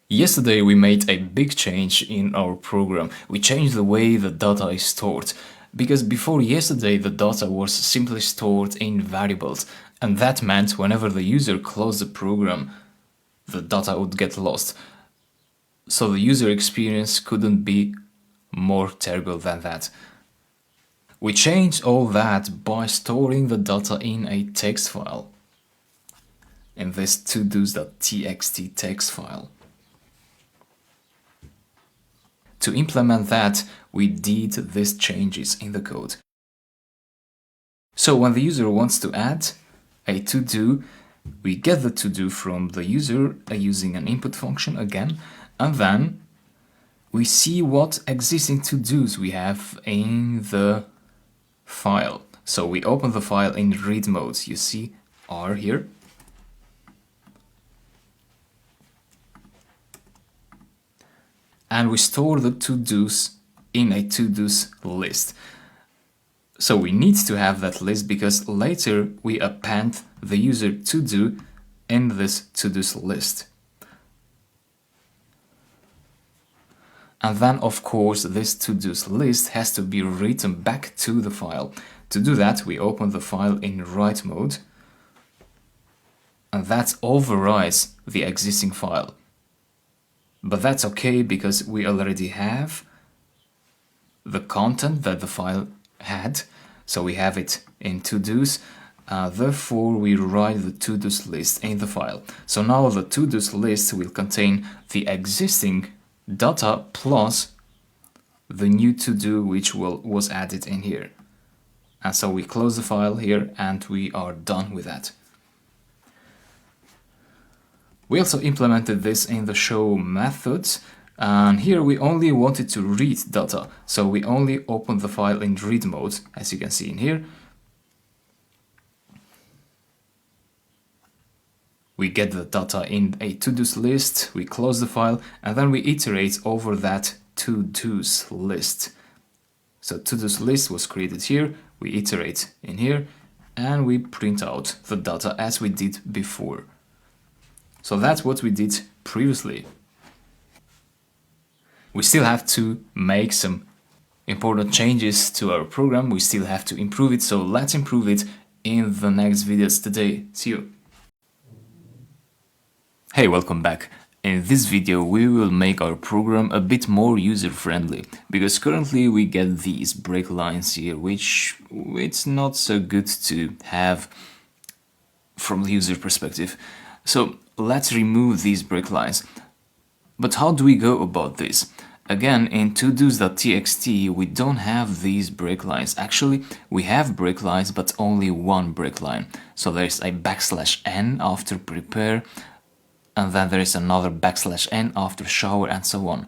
Yesterday we made a big change in our program. We changed the way the data is stored. Because before yesterday the data was simply stored in variables, and that meant whenever the user closed the program, the data would get lost. So the user experience couldn't be more terrible than that. We changed all that by storing the data in a text file, in this todos.txt text file. To implement that, we did these changes in the code. So when the user wants to add a to-do, we get the to-do from the user using an input function again, and then we see what existing to-dos we have in the file. So we open the file in read mode. You see R here. And we store the to-dos in a to-dos list. So we need to have that list because later we append the user to-do in this to-dos list. And then, of course, this to-dos list has to be written back to the file. To do that, we open the file in write mode, and that overrides the existing file. But that's okay because we already have the content that the file had, so we have it in to-dos. Therefore, we write the to-dos list in the file. So now the to-dos list will contain the existing data plus the new to-do which was added in here. And so we close the file here and we are done with that. We also implemented this in the show methods, and here we only wanted to read data, so we only opened the file in read mode, as you can see in here. We get the data in a to-dos list, we close the file, and then we iterate over that to-dos list. So to-dos list was created here, we iterate in here, and we print out the data as we did before. So that's what we did previously. We still have to make some important changes to our program. We still have to improve it, so let's improve it in the next videos today. See you! Hey, welcome back. In this video we will make our program a bit more user-friendly, because currently we get these break lines here, which it's not so good to have from the user perspective. So let's remove these break lines. But how do we go about this? Again, in todos.txt we don't have these break lines. Actually, we have break lines, but only one break line. So there's a \n after prepare, and then there is another \n after shower, and so on.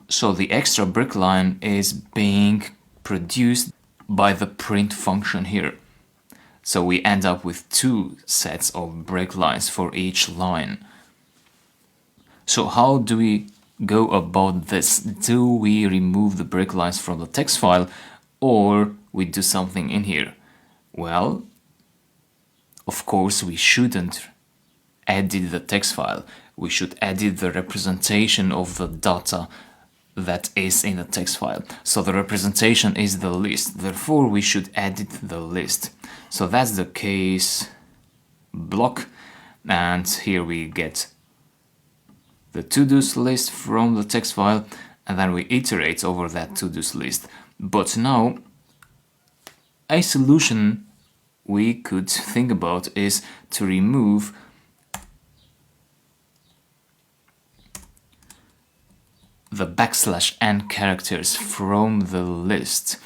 So the extra break line is being produced by the print function here. So we end up with two sets of break lines for each line. So how do we go about this? Do we remove the break lines from the text file, or we do something in here? Well, of course we shouldn't edit the text file. We should edit the representation of the data that is in the text file. So the representation is the list, therefore we should edit the list. So that's the case block, and here we get the to-dos list from the text file, and then we iterate over that to-dos list. But now a solution we could think about is to remove the \n characters from the list,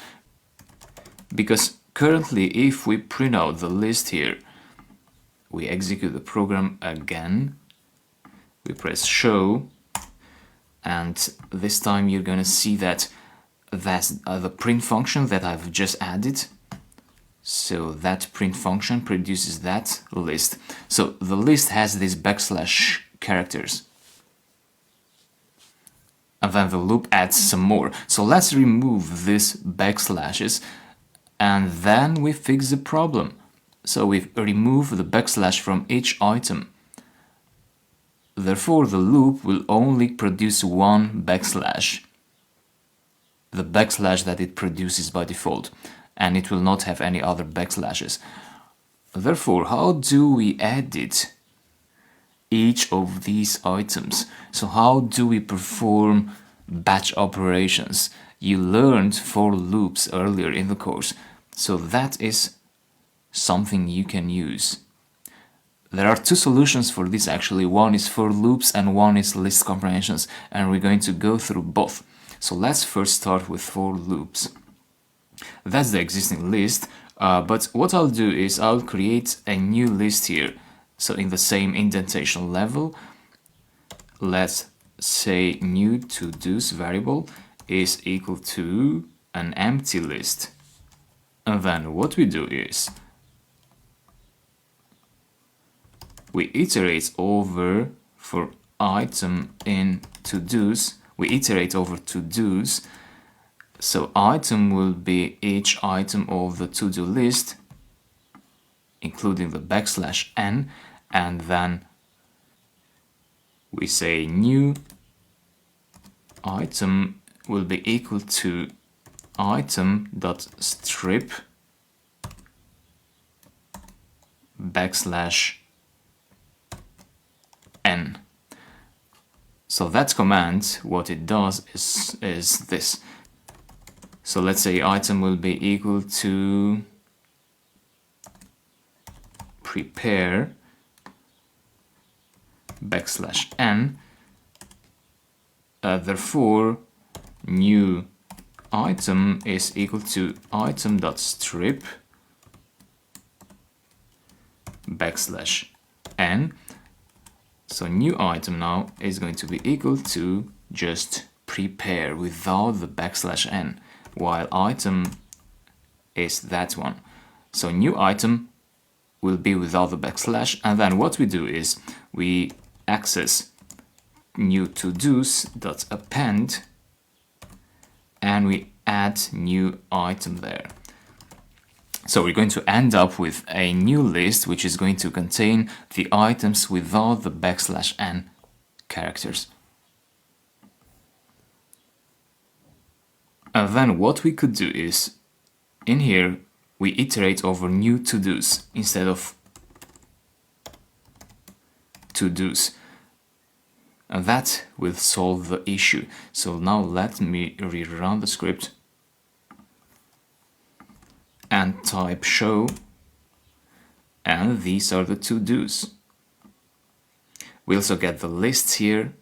because currently if we print out the list here, we execute the program again, we press show, and this time you're gonna see that that's the print function that I've just added. So that print function produces that list. So the list has these \ characters, and then the loop adds some more. So let's remove these backslashes, and then we fix the problem. So we remove the \ from each item. Therefore, the loop will only produce one backslash, the backslash that it produces by default, and it will not have any other backslashes. Therefore, how do we edit each of these items? So how do we perform batch operations? You learned for loops earlier in the course, so that is something you can use. There are two solutions for this actually. One is for loops and one is list comprehensions, and we're going to go through both. So let's first start with for loops. That's the existing list, but what I'll do is I'll create a new list here. So in the same indentation level, let's say new to-dos variable is equal to an empty list. And then what we do is we iterate over for item in to-dos, we iterate over to-dos. So item will be each item of the to-do list, including the backslash n, and then we say new item will be equal to item.strip backslash n. So that command, what it does is this. So let's say item will be equal to prepare backslash n. Therefore, new item is equal to item.strip backslash n. So new item now is going to be equal to just prepare without the backslash n, while item is that one. So new item will be without the backslash, and then what we do is we access new to-dos dot append and we add new item there. So we're going to end up with a new list which is going to contain the items without the backslash n characters. And then what we could do is in here we iterate over new to-dos instead of to-dos. And that will solve the issue. So now let me rerun the script and type show, and these are the to-dos. We also get the lists here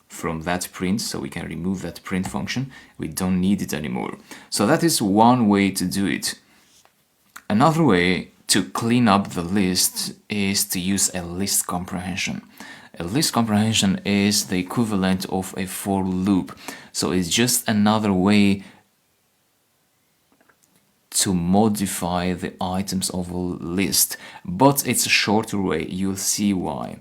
from that print, so we can remove that print function. We don't need it anymore. So that is one way to do it. Another way to clean up the list is to use a list comprehension. A list comprehension is the equivalent of a for loop. So it's just another way to modify the items of a list, but it's a shorter way. You'll see why.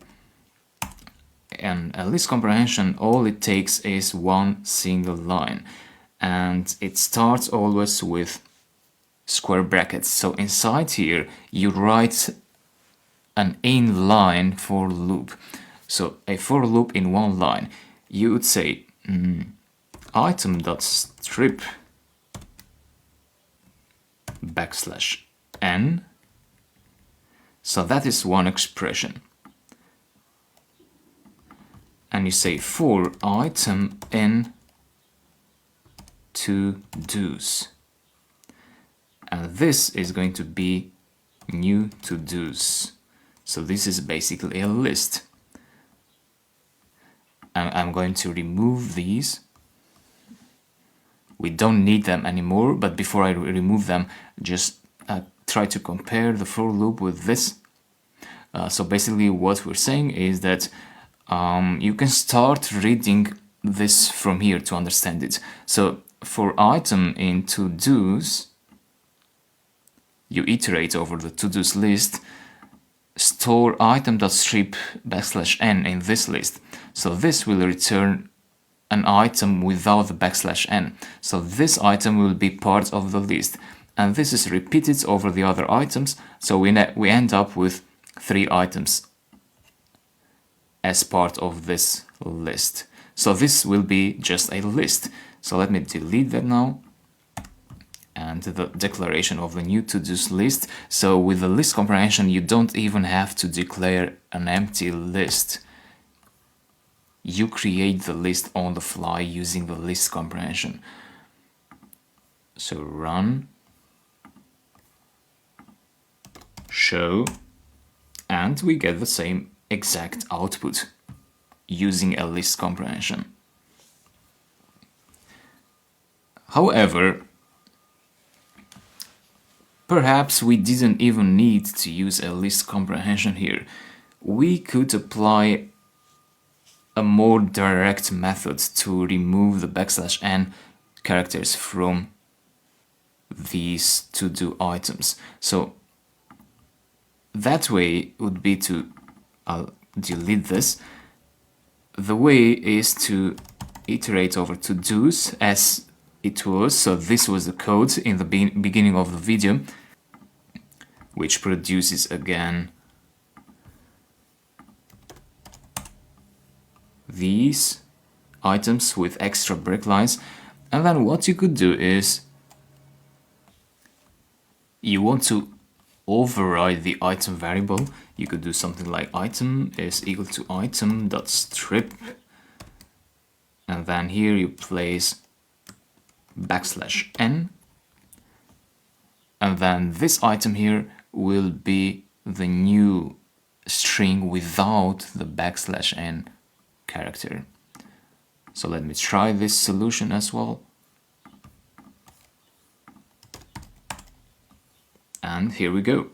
And a list comprehension, all it takes is one single line, and it starts always with square brackets. So inside here you write an inline for loop. So a for loop in one line, you would say item.strip backslash n. So that is one expression. And you say for item in to-dos. And this is going to be new to-dos. So this is basically a list. And I'm going to remove these. We don't need them anymore, but before I remove them, just try to compare the for loop with this. So basically what we're saying is that you can start reading this from here to understand it. So for item in to-dos, you iterate over the to-dos list, store item.strip backslash n in this list. So this will return an item without the backslash n. So this item will be part of the list, and this is repeated over the other items. So we end up with 3 items. as part of this list. So this will be just a list. So let me delete that now. And the declaration of the new to-dos list. So with the list comprehension, you don't even have to declare an empty list. You create the list on the fly using the list comprehension. So run, show, and we get the same exact output using a list comprehension. However, perhaps we didn't even need to use a list comprehension here. We could apply a more direct method to remove the \n characters from these to-do items. So that way would be to, I'll delete this. The way is to iterate over to-dos as it was. So this was the code in the beginning of the video, which produces again these items with extra break lines. And then what you could do is you want to override the item variable. You could do something like item is equal to item.strip, and then here you place \n, and then this item here will be the new string without the \n character. So let me try this solution as well. And here we go.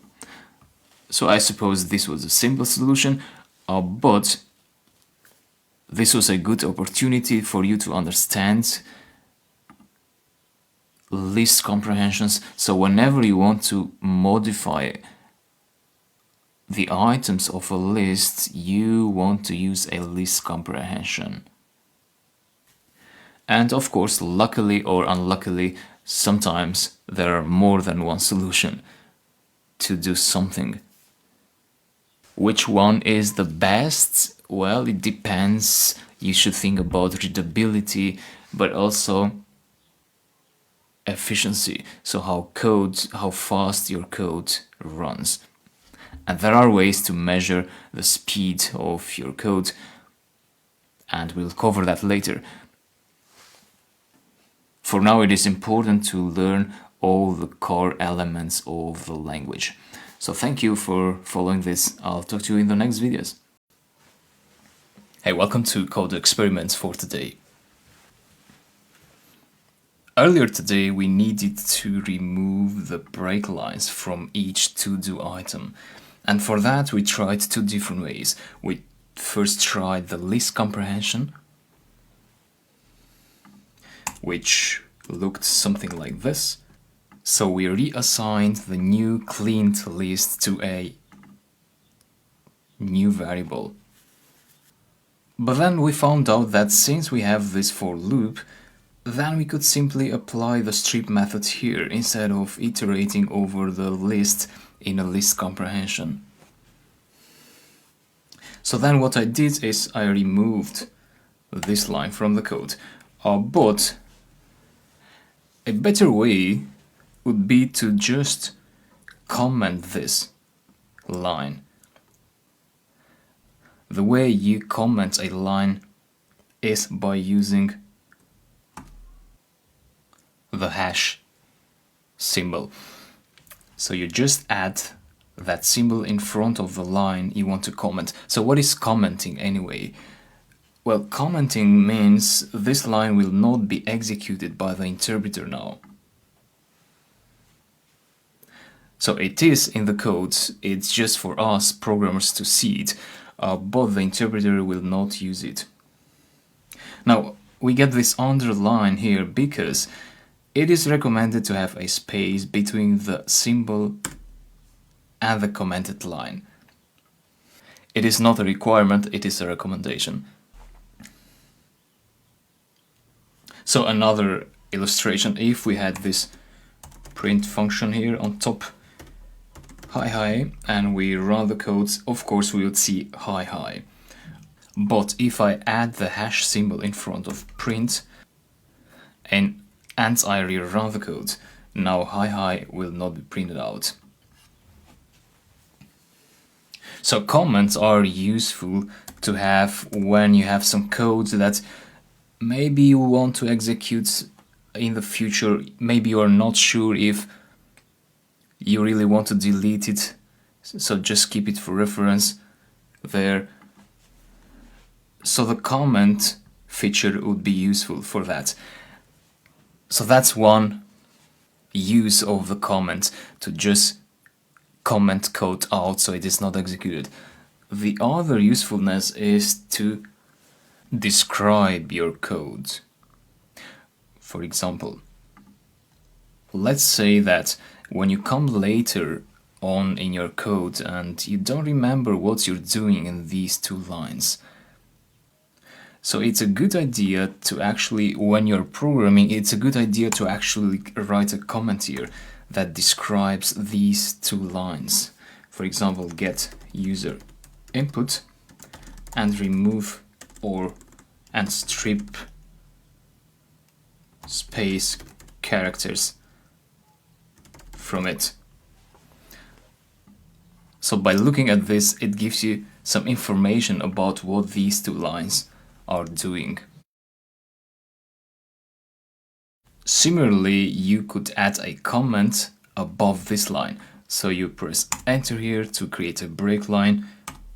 So I suppose this was a simple solution, but this was a good opportunity for you to understand list comprehensions. So whenever you want to modify the items of a list, you want to use a list comprehension. And of course, luckily or unluckily, sometimes there are more than one solution to do something. Which one is the best? Well, it depends. You should think about readability, but also efficiency. So how fast your code runs. And there are ways to measure the speed of your code, and we'll cover that later. For now, it is important to learn all the core elements of the language. So thank you for following this. I'll talk to you in the next videos. Hey, welcome to Code Experiments for today. Earlier today, we needed to remove the break lines from each to-do item. And for that, we tried two different ways. We first tried the list comprehension, which looked something like this. So we reassigned the new cleaned list to a new variable. But then we found out that since we have this for loop, then we could simply apply the strip method here instead of iterating over the list in a list comprehension. So then what I did is I removed this line from the code. But a better way would be to just comment this line. The way you comment a line is by using the hash symbol. So you just add that symbol in front of the line you want to comment. So what is commenting anyway? Well, commenting means this line will not be executed by the interpreter now. So it is in the code, it's just for us programmers to see it, but the interpreter will not use it. Now, we get this underline here because it is recommended to have a space between the symbol and the commented line. It is not a requirement, it is a recommendation. So another illustration, if we had this print function here on top, hi, and we run the codes, of course we would see hi. But if I add the hash symbol in front of print and I rerun the code, now hi will not be printed out. So comments are useful to have when you have some code that maybe you want to execute in the future. Maybe you are not sure if you really want to delete it, so just keep it for reference there. So the comment feature would be useful for that. So that's one use of the comment, to just comment code out so it is not executed. The other usefulness is to describe your code. For example, let's say that when you come later on in your code and you don't remember what you're doing in these 2 lines. So it's a good idea to actually, when you're programming, it's a good idea to actually write a comment here that describes these 2 lines. For example, get user input and remove and strip space characters from it. So by looking at this, it gives you some information about what these 2 lines are doing. Similarly, you could add a comment above this line. So you press enter here to create a break line,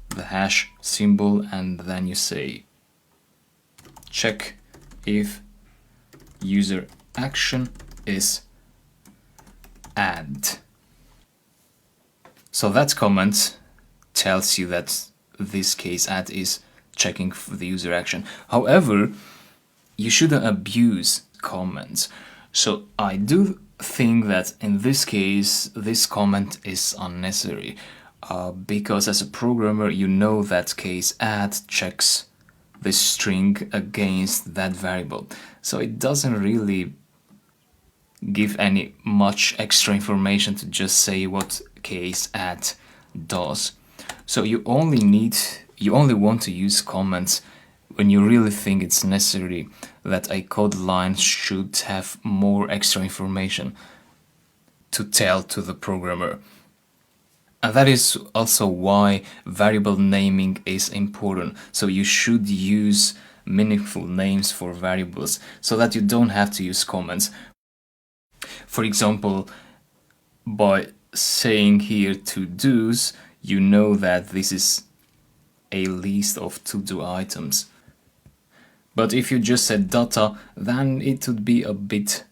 the hash symbol, and then you say check if user action is add. So that comment tells you that this case add is checking for the user action. However, you shouldn't abuse comments. So I do think that in this case, this comment is unnecessary because as a programmer, you know that case add checks the string against that variable. So it doesn't really give any much extra information to just say what case add does. So you only want to use comments when you really think it's necessary that a code line should have more extra information to tell to the programmer. And that is also why variable naming is important. So you should use meaningful names for variables so that you don't have to use comments. For example, by saying here to-dos, you know that this is a list of to-do items. But if you just said data, then it would be a bit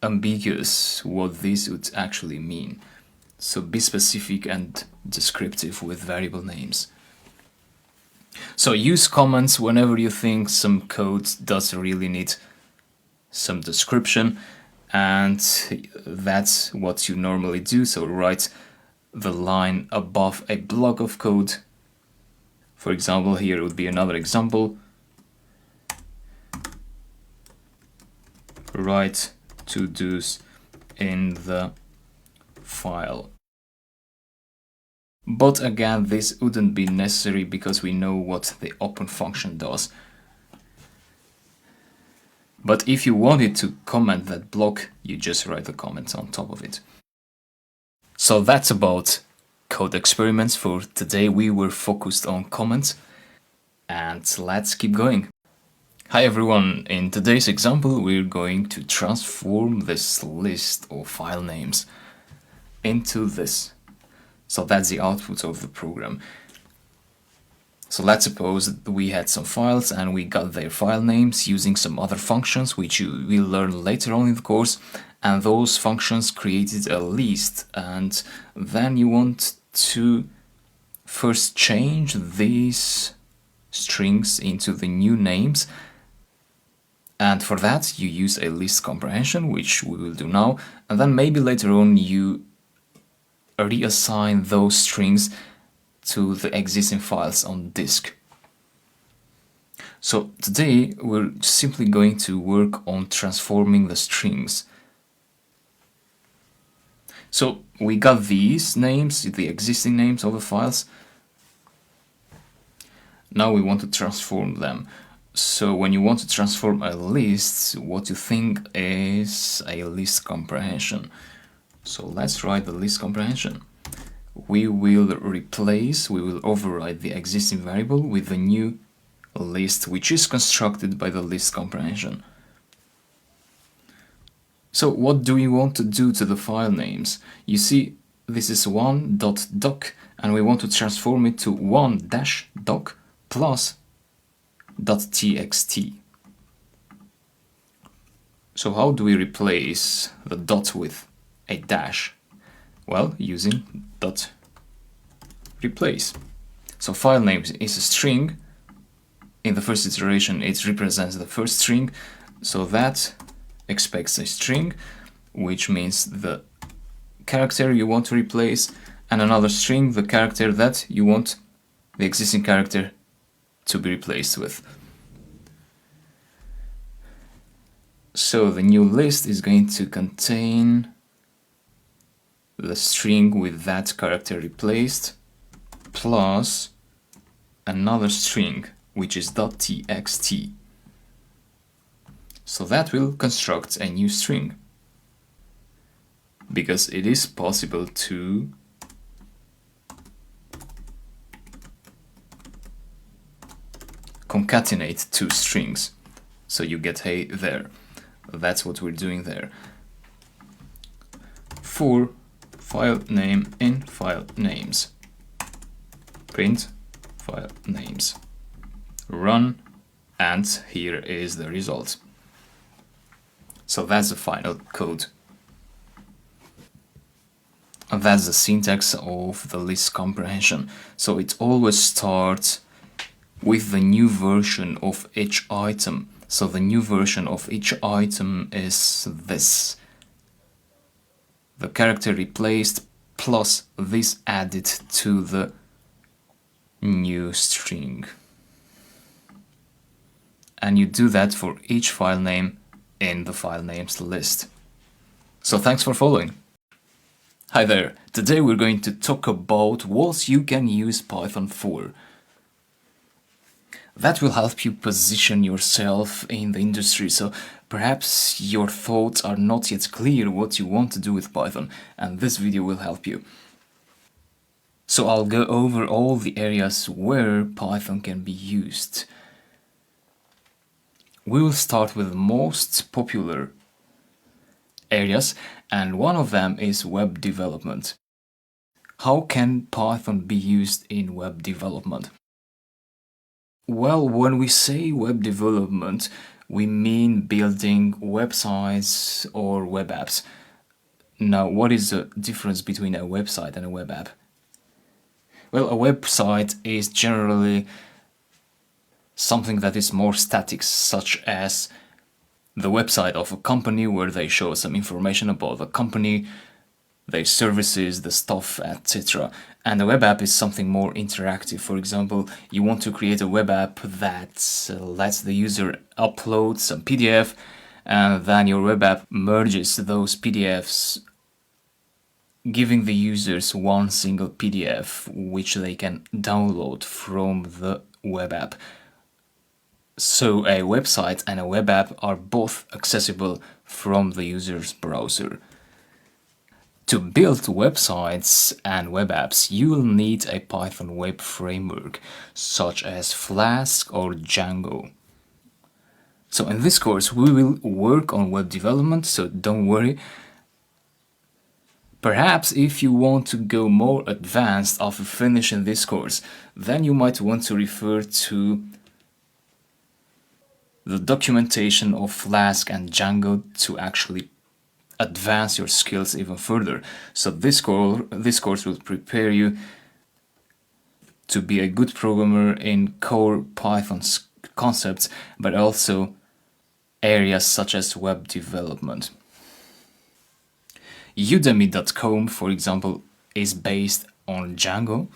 ambiguous what this would actually mean. So be specific and descriptive with variable names. So use comments whenever you think some code does really need some description, and that's what you normally do. So write the line above a block of code. For example, here would be another example. Write to-dos in the file. But again, this wouldn't be necessary because we know what the open function does. But if you wanted to comment that block, you just write the comments on top of it. So that's about code experiments for today. We were focused on comments, and let's keep going. Hi everyone, in today's example we're going to transform this list of file names into this. So that's the output of the program. So let's suppose that we had some files and we got their file names using some other functions which you will learn later on in the course, and those functions created a list, and then you want to first change these strings into the new names, and for that you use a list comprehension, which we will do now, and then maybe later on you reassign those strings to the existing files on disk. So today we're simply going to work on transforming the strings. So we got these names, the existing names of the files, Now we want to transform them. So when you want to transform a list, what you think is a list comprehension. So let's write the list comprehension. We will override the existing variable with the new list, which is constructed by the list comprehension. So what do we want to do to the file names? You see, this is 1.doc, and we want to transform it to 1-doc plus .txt. So how do we replace the dot with a dash? Well, using dot replace. So file name is a string. In the first iteration, it represents the first string, so that expects a string, which means the character you want to replace, and another string, the character that you want the existing character to be replaced with. So the new list is going to contain the string with that character replaced plus another string, which is .txt. So that will construct a new string, because it is possible to concatenate two strings. So you get a there. That's what we're doing there. For file name in file names, print file names, run, and here is the result. So that's the final code. And that's the syntax of the list comprehension. So it always starts with the new version of each item. So the new version of each item is this. The character replaced plus this added to the new string. And you do that for each file name in the file names list. So thanks for following. Hi there, today we're going to talk about what you can use Python for. That will help you position yourself in the industry, so perhaps your thoughts are not yet clear what you want to do with Python, and this video will help you. So I'll go over all the areas where Python can be used. We will start with the most popular areas, and one of them is web development. How can Python be used in web development? Well, when we say web development, we mean building websites or web apps. Now, what is the difference between a website and a web app? Well, a website is generally something that is more static, such as the website of a company where they show some information about the company, their services, the stuff, etc. And a web app is something more interactive. For example, you want to create a web app that lets the user upload some PDF, and then your web app merges those PDFs, giving the users one single PDF which they can download from the web app. So a website and a web app are both accessible from the user's browser. To build websites and web apps, you will need a Python web framework, such as Flask or Django. So in this course, we will work on web development, so don't worry. Perhaps if you want to go more advanced after finishing this course, then you might want to refer to the documentation of Flask and Django to actually advance your skills even further. So this course will prepare you to be a good programmer in core Python concepts, but also areas such as web development. Udemy.com, for example, is based on Django.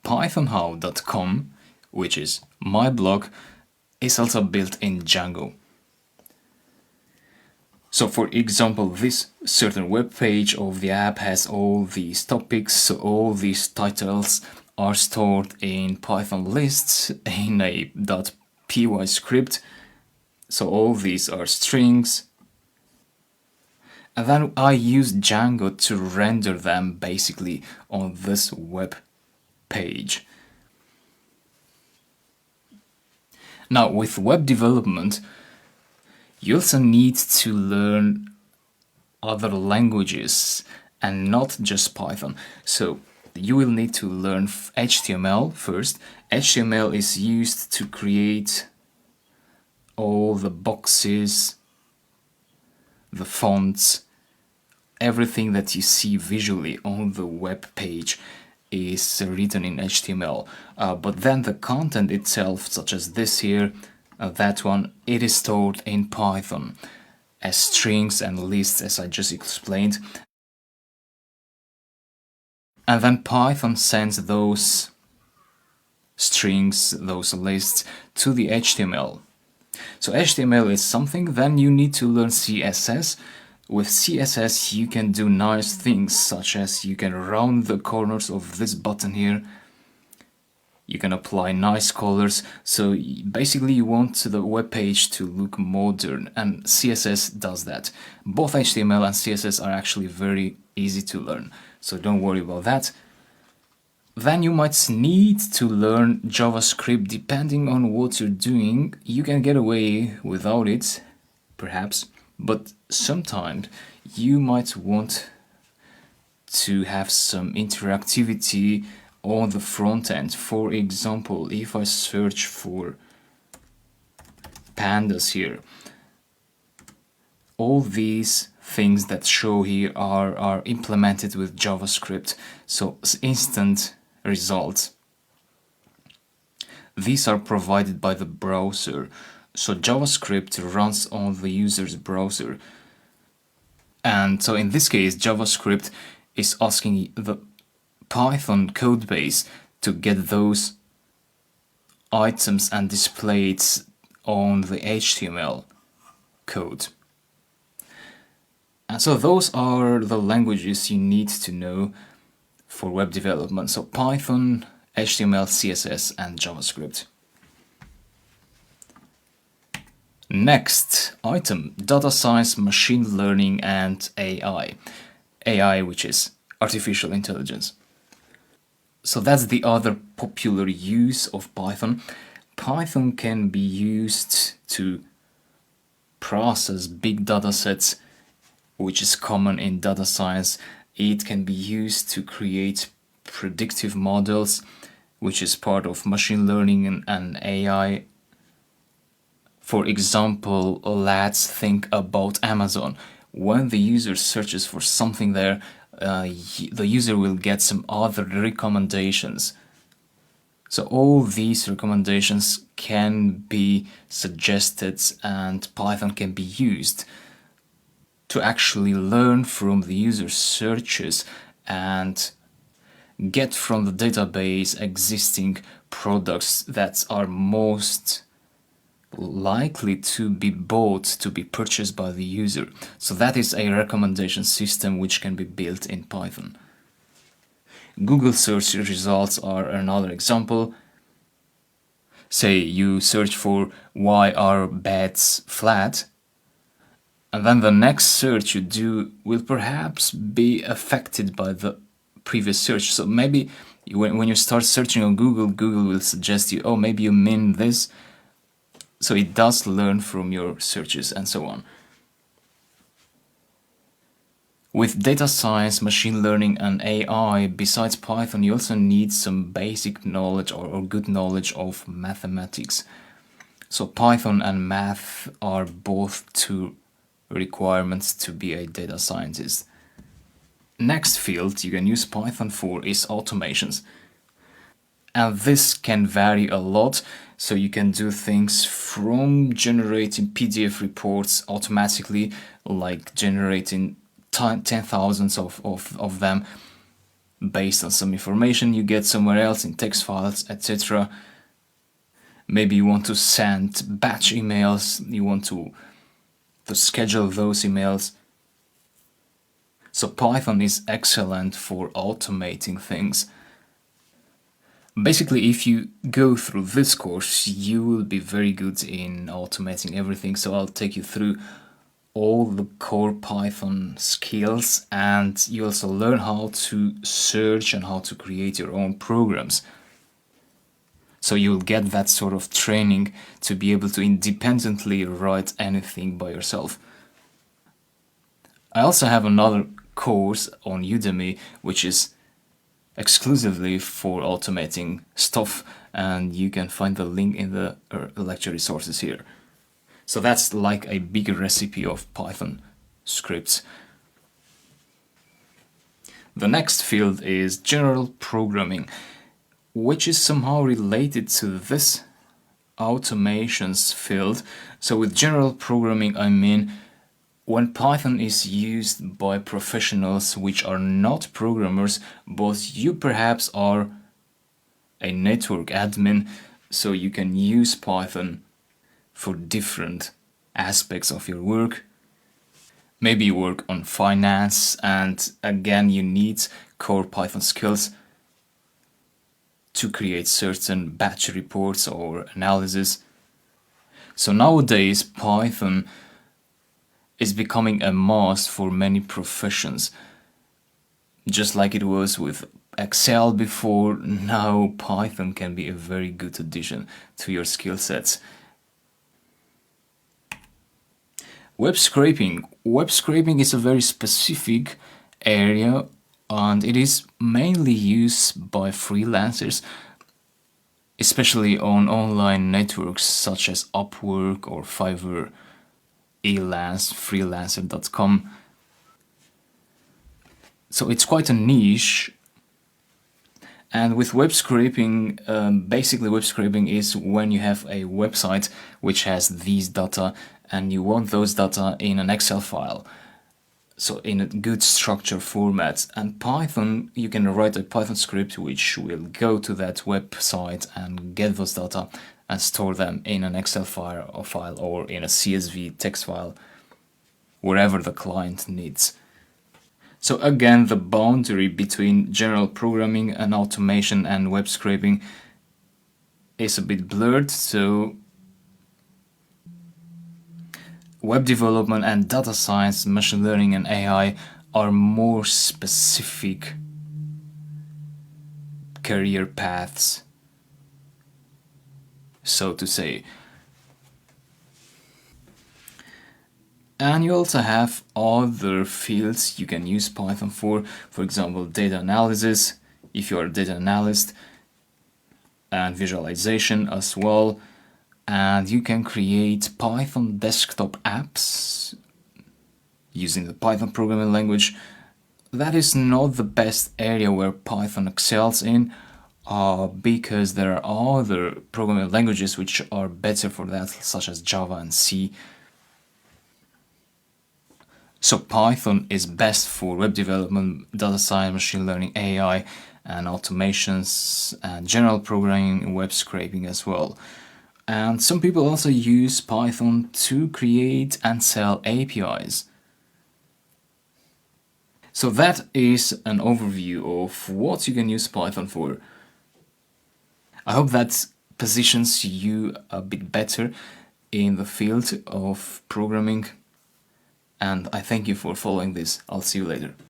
Pythonhow.com, which is my blog, is also built in Django. So for example, this certain web page of the app has all these topics, so all these titles are stored in Python lists in a .py script. So all these are strings. And then I use Django to render them basically on this web page. Now, with web development, you also need to learn other languages and not just Python. So you will need to learn HTML first. HTML is used to create all the boxes, the fonts, everything that you see visually on the web page is written in HTML. But then the content itself, such as this here, that one, it is stored in Python as strings and lists, as I just explained. And then Python sends those strings, those lists, to the HTML. So HTML is something. Then you need to learn CSS. With CSS you can do nice things, such as you can round the corners of this button here. You can apply nice colors. So basically you want the web page to look modern, and CSS does that. Both HTML and CSS are actually very easy to learn, so don't worry about that. Then you might need to learn JavaScript. Depending on what you're doing, you can get away without it, perhaps, but sometimes you might want to have some interactivity on the front end. For example, if I search for pandas here, all these things that show here are implemented with JavaScript, so instant results. These are provided by the browser, so JavaScript runs on the user's browser. And so in this case, JavaScript is asking the Python codebase to get those items and display it on the HTML code. And so those are the languages you need to know for web development. So Python, HTML, CSS, and JavaScript. Next item, data science, machine learning, and AI. AI, which is artificial intelligence. So that's the other popular use of Python. Python can be used to process big data sets, which is common in data science. It can be used to create predictive models, which is part of machine learning and AI. For example, let's think about Amazon. When the user searches for something there, the user will get some other recommendations. So all these recommendations can be suggested, and Python can be used to actually learn from the user's searches and get from the database existing products that are most likely to be bought, to be purchased by the user. So that is a recommendation system which can be built in Python. Google search results are another example. Say you search for why are beds flat, and then the next search you do will perhaps be affected by the previous search. So maybe when you start searching on Google, Google will suggest you, oh, maybe you mean this. So it does learn from your searches and so on. With data science, machine learning, and AI, besides Python, you also need some basic knowledge or good knowledge of mathematics. So Python and math are both two requirements to be a data scientist. Next field you can use Python for is automations. And this can vary a lot. So you can do things from generating PDF reports automatically, like generating 10,000 of them based on some information you get somewhere else in text files, etc. Maybe you want to send batch emails, you want to schedule those emails. So Python is excellent for automating things. Basically, if you go through this course, you will be very good in automating everything. So I'll take you through all the core Python skills, and you also learn how to search and how to create your own programs. So you'll get that sort of training to be able to independently write anything by yourself. I also have another course on Udemy, which is exclusively for automating stuff, and you can find the link in the lecture resources here. So that's like a big recipe of Python scripts. The next field is general programming, which is somehow related to this automations field. So with general programming, I mean when Python is used by professionals which are not programmers, but you perhaps are a network admin, so you can use Python for different aspects of your work. Maybe you work on finance, and again you need core Python skills to create certain batch reports or analysis. So nowadays Python is becoming a must for many professions. Just like it was with Excel before, now Python can be a very good addition to your skill sets. Web scraping. Web scraping is a very specific area, and it is mainly used by freelancers, especially on online networks such as Upwork or Fiverr, Elance, freelancer.com. So it's quite a niche. And with web scraping, basically web scraping is when you have a website which has these data and you want those data in an Excel file, so in a good structured format. And Python, you can write a Python script which will go to that website and get those data and store them in an Excel file or in a CSV text file, wherever the client needs. So again, the boundary between general programming and automation and web scraping is a bit blurred. So web development and data science, machine learning and AI are more specific career paths, so to say. And you also have other fields you can use Python for example, data analysis, if you are a data analyst, and visualization as well. And you can create Python desktop apps using the Python programming language. That is not the best area where Python excels in, because there are other programming languages which are better for that, such as Java and C. So Python is best for web development, data science, machine learning, AI, and automations, and general programming, web scraping as well. And some people also use Python to create and sell APIs. So that is an overview of what you can use Python for. I hope that positions you a bit better in the field of programming. And I thank you for following this. I'll see you later.